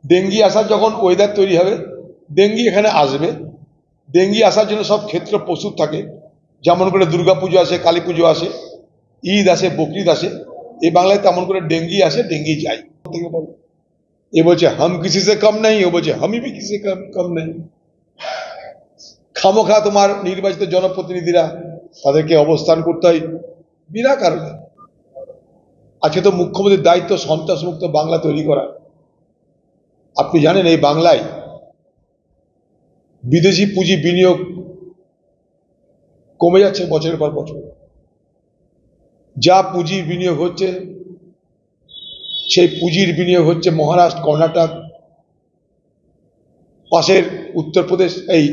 Dengue আসার যখন weather তৈরি হবে, ডেঙ্গি এখানে আসবে। ডেঙ্গি আসার জন্য সব ক্ষেত্র প্রস্তুত থাকে, যেমন করে দুর্গাপুজো আসে, কালী পুজো আসে, ঈদ আসে, বকরিদ আসে। এই বাংলায় তেমন করে ডেঙ্গি আসে, ডেঙ্গি যায়। এ বলছে হাম কিসি সে কম নেই, ও বলছে হামি ভি কিসি কম নেই। খামোখা তোমার নির্বাচিত জনপ্রতিনিধিরা তাদেরকে অবস্থান করতে হয় বিনা কারণে। আজকে তো মুখ্যমন্ত্রীর দায়িত্ব সন্ত্রাসমুক্ত বাংলা তৈরি করা। আপনি জানেন এই বাংলায় বিদেশি পুঁজি বিনিয়োগ কমে যাচ্ছে বছরের পর বছর। যা পুঁজির বিনিয়োগ হচ্ছে, সেই পুঁজির বিনিয়োগ হচ্ছে মহারাষ্ট্র, কর্ণাটক, পাশের উত্তরপ্রদেশ, এই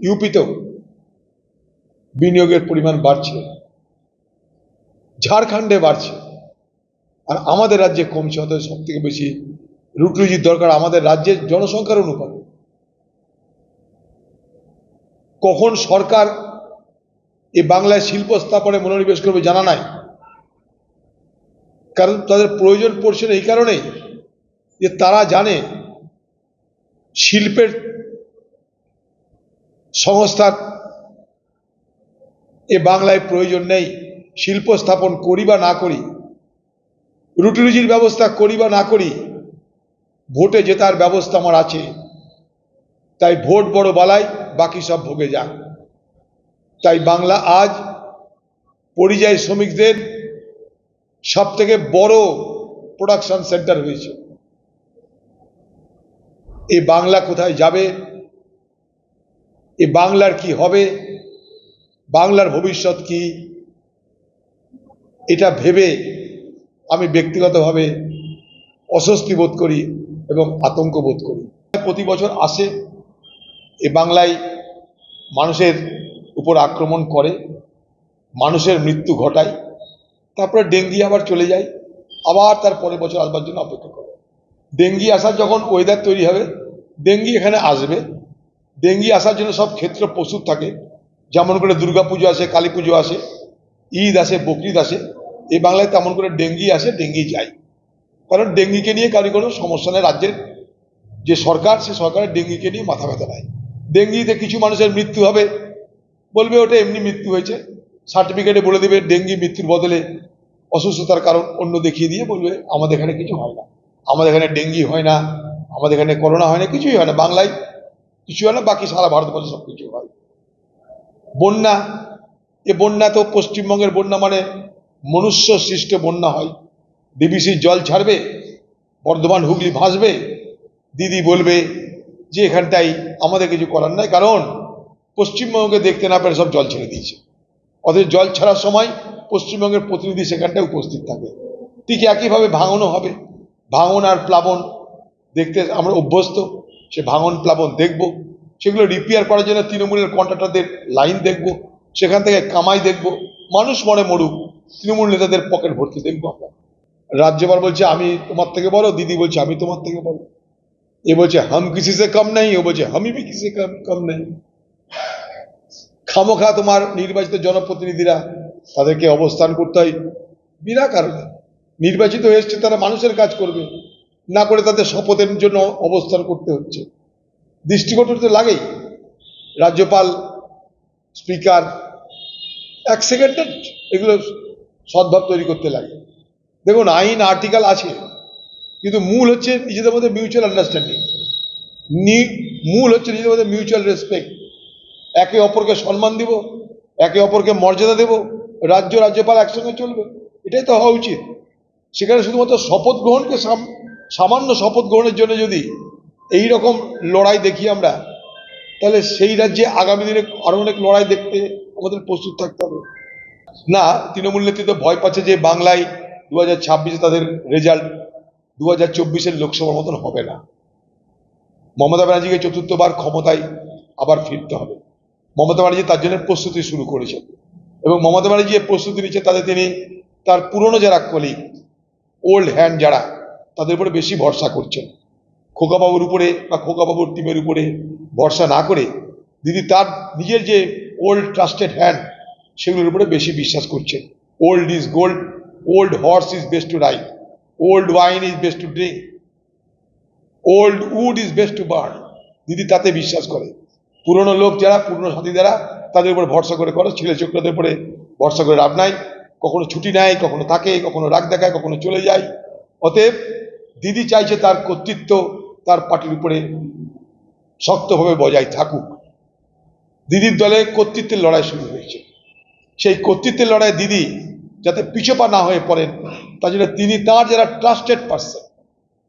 ইউপিতেও বিনিয়োগের পরিমাণ বাড়ছে, ঝাড়খণ্ডে বাড়ছে, আর আমাদের রাজ্যে কমছে। অত সব থেকে বেশি রুটিরুজির দরকার আমাদের রাজ্যের জনসংখ্যার অনুপাতে। কখন সরকার এই বাংলায় শিল্প স্থাপনে মনোনিবেশ করবে জানা নাই, কারণ তাদের প্রয়োজন পড়ছে না এই কারণেই যে তারা জানে শিল্পের সংস্থার এ বাংলায় প্রয়োজন নেই। শিল্প স্থাপন করি বা না করি, রুটিরুজির ব্যবস্থা করি বা না করি, ভোটে জেতার ব্যবস্থা আমার আছে। তাই ভোট বড় বালাই, বাকি সব ভোগে যাক। তাই বাংলা আজ পরিযায়ী শ্রমিকদের সব থেকে বড় প্রোডাকশন সেন্টার হয়েছে। এই বাংলা কোথায় যাবে, এই বাংলার কি হবে, বাংলার ভবিষ্যৎ কি, এটা ভেবে আমি ব্যক্তিগতভাবে অস্বস্তি বোধ করি এবং আতঙ্ক বোধ করি। প্রতি বছর আসে, এ বাংলায় মানুষের উপর আক্রমণ করে, মানুষের মৃত্যু ঘটায়, তারপরে ডেঙ্গি আবার চলে যায়, আবার তার পরের বছর আসবার জন্য অপেক্ষা করে। ডেঙ্গি আসার যখন ওয়েদার তৈরি হবে, ডেঙ্গি এখানে আসবে। ডেঙ্গি আসার জন্য সব ক্ষেত্র প্রস্তুত থাকে, যেমন করে দুর্গাপুজো আসে, কালী পুজো আসে, ঈদ আসে, বকরিদ আসে। এই বাংলায় তেমন করে ডেঙ্গি আসে, ডেঙ্গি যায়। কারণ ডেঙ্গিকে নিয়ে কারো কোনো সমস্যা নেই। রাজ্যের যে সরকার, সে সরকারের ডেঙ্গিকে নিয়ে মাথা ব্যথা নাই। ডেঙ্গিতে কিছু মানুষের মৃত্যু হবে, বলবে ওটা এমনি মৃত্যু হয়েছে, সার্টিফিকেটে বলে দেবে ডেঙ্গি মৃত্যুর বদলে অসুস্থতার কারণ অন্য দেখিয়ে দিয়ে বলবে আমাদের এখানে কিছু হয় না, আমাদের এখানে ডেঙ্গি হয় না, আমাদের এখানে করোনা হয় না, কিছুই হয় না, বাংলায় কিছু হয় না, বাকি সারা ভারতবর্ষে সব কিছু হয়। বন্যা, এ বন্যা তো পশ্চিমবঙ্গের বন্যা মানে মনুষ্য সৃষ্ট বন্যা হয়। ডিবিসির জল ছাড়বে, বর্ধমান হুগলি ভাসবে, দিদি বলবে যে এখানটাই আমাদের কিছু করার নাই, কারণ পশ্চিমবঙ্গকে দেখতে না পেরে সব জল ছেড়ে দিয়েছে। অথচ জল ছাড়ার সময় পশ্চিমবঙ্গের প্রতিনিধি সেখানটায় উপস্থিত থাকে। ঠিক একইভাবে ভাঙনও হবে। ভাঙন আর প্লাবন দেখতে আমরা অভ্যস্ত, সে ভাঙন প্লাবন দেখব, সেগুলো রিপেয়ার করার জন্য তৃণমূলের কন্ট্রাক্টরদের লাইন দেখব, সেখান থেকে কামাই দেখব, মানুষ মরে মরুক, তৃণমূল নেতাদের পকেট ভর্তি দেখবো আমরা। রাজ্যপাল বলছে আমি তোমার থেকে বড়, দিদি বলছে আমি তোমার থেকে বড়। এ বলছে হাম কিসি সে কম নেই, ও বলছে হামি ভি কিসি কম নেই। খামোখা তোমার নির্বাচিত জনপ্রতিনিধিরা তাদেরকে অবস্থান করতে হয় বিনা কারণে। নির্বাচিত হয়েছে তারা মানুষের কাজ করবে, না করে তাদের শপথের জন্য অবস্থান করতে হচ্ছে। দৃষ্টিকটু তো লাগেই। রাজ্যপাল, স্পিকার এক সেকেন্ডে এগুলো সদ্ভাব তৈরি করতে লাগে। দেখুন আইন আর্টিকেল আছে, কিন্তু মূল হচ্ছে নিজেদের মধ্যে মিউচুয়াল আন্ডারস্ট্যান্ডিং, মূল হচ্ছে নিজেদের মধ্যে মিউচুয়াল রেসপেক্ট। একে অপরকে সম্মান দিব, একে অপরকে মর্যাদা দেব, রাজ্য রাজ্যপাল একসঙ্গে চলবে, এটাই তো হওয়া উচিত। সেখানে শুধুমাত্র শপথ গ্রহণকে সামান্য শপথ গ্রহণের জন্য যদি এই রকম লড়াই দেখি আমরা, তাহলে সেই রাজ্যে আগামী দিনে আরো অনেক লড়াই দেখতে আমাদের প্রস্তুত থাকতে হবে। না, তৃণমূল নেতৃত্ব ভয় পাচ্ছে যে বাংলায় 2026 তাদের রেজাল্ট 2024 লোকসভার মতন হবে না। মমতা ব্যানার্জিকে চতুর্থবার ক্ষমতায় আবার ফিরতে হবে। মমতা ব্যানার্জি তার জন্য প্রস্তুতি শুরু করেছেন, এবং মমতা ব্যানার্জি যে প্রস্তুতি নিচ্ছে তাতে তিনি তার পুরনো যারা কলিগ, ওল্ড হ্যান্ড যারা, তাদের উপরে বেশি ভরসা করছেন। খোকাবাবুর উপরে বা খোকাবাবুর টিমের উপরে ভরসা না করে দিদি তার নিজের যে ওল্ড ট্রাস্টেড হ্যান্ড, সেগুলোর উপরে বেশি বিশ্বাস করছেন। Old is gold, old horse is best to ride, old wine is best to drink. Old wood is best to burn. দিদি তাতে বিশ্বাস করে। পুরনো লোক যারা, পুরনো সাথী যারা, তাদের উপরে ভরসা করে করো, ছেলে চোখদের উপরে ভরসা করে লাভ নাই। কখনো ছুটি নেয়, কখনো থাকে, কখনো রাগ দেখায়, কখনো চলে যায়। অতএব দিদি চাইছে তার কর্তৃত্ব তার পার্টির উপরে শক্তভাবে বজায় থাকুক। দিদির দলে কর্তৃত্বের লড়াই শুরু হয়েছে। সেই কর্তৃত্বের লড়াই দিদি যাতে পিছপা না হয়ে পড়েন, তার জন্য তিনি তার যারা ট্রাস্টেড পার্সন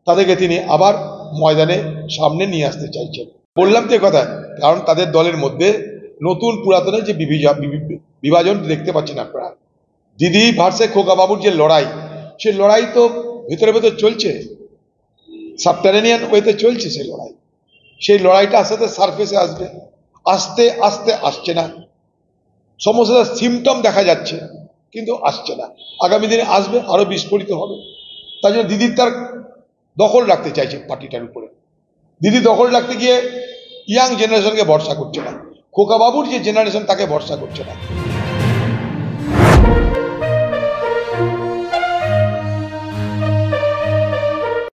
তাদেরকে তিনি আবার ময়দানে সামনে নিয়ে আসতে চাইছেন। বললাম তো কথা, কারণ তাদের দলের মধ্যে নতুন পুরাতনের যে বিভাজন দেখতে পাচ্ছেন আপনারা। দিদি ভার্সে খোকা বাবুর যে লড়াই, সে লড়াই তো ভেতরে ভেতরে চলছে, সাবটারেনিয়ান ওয়েতে চলছে সেই লড়াই। সেই লড়াইটা আস্তে আস্তে সারফেসে আসবে, আস্তে আস্তে আসছে না। সমস্ত সিমটম দেখা যাচ্ছে কিন্তু আসছে না। আগামী দিনে আসবে, আরো বিস্ফোরিত হবে। তাই জন্য দিদির তার দখল রাখতে চাইছে পার্টিটার উপরে। দিদি দখল রাখতে গিয়ে ইয়াং জেনারেশনকে ভরসা করছে না, খোকা বাবুর যে জেনারেশন তাকে ভরসা করছে না।